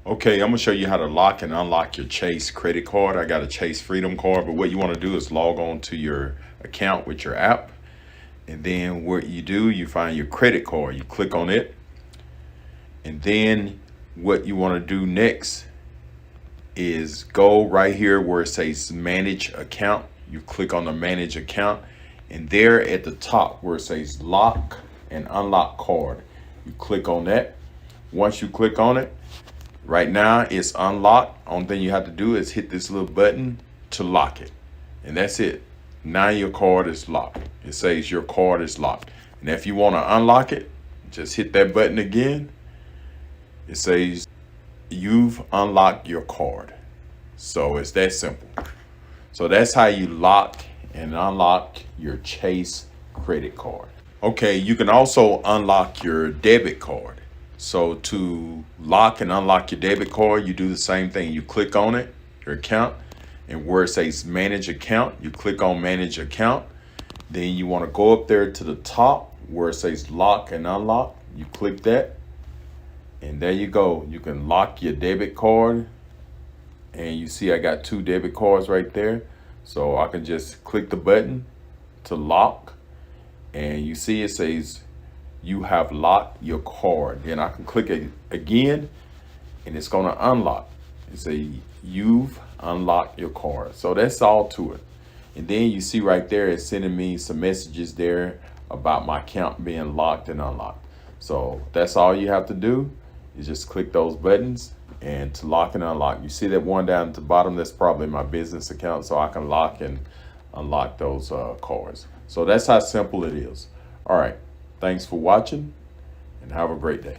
Okay, I'm gonna show you how to lock and unlock your Chase credit card. I got a Chase Freedom card, but what you want to do is log on to your account with your app. And then what you do, you find your credit card, you click on it. And then what you want to do next is go right here where it says manage account. You click on the manage account, and there at the top where it says lock and unlock card, you click on that. Once you click on it, right now it's unlocked. Only thing you have to do is hit this little button to lock it, and that's it. Now your card is locked. It says your card is locked. And if you want to unlock it, just hit that button again. It says you've unlocked your card. So it's that simple. So that's how you lock and unlock your Chase credit card. Okay, you can also unlock your debit card. So to lock and unlock your debit card, you do the same thing. You click on it, your account, and where it says manage account, you click on manage account. Then you want to go up there to the top where it says lock and unlock. You click that, and there you go. You can lock your debit card. And you see I got 2 debit cards right there. So I can just click the button to lock, and you see it says you have locked your card. Then I can click it again, and it's going to unlock. It says you've unlocked your card. So that's all to it. And then you see right there, it's sending me some messages there about my account being locked and unlocked. So that's all you have to do is just click those buttons and to lock and unlock. You see that one down at the bottom? That's probably my business account, so I can lock and unlock those cards. So that's how simple it is. All right, thanks for watching, and have a great day.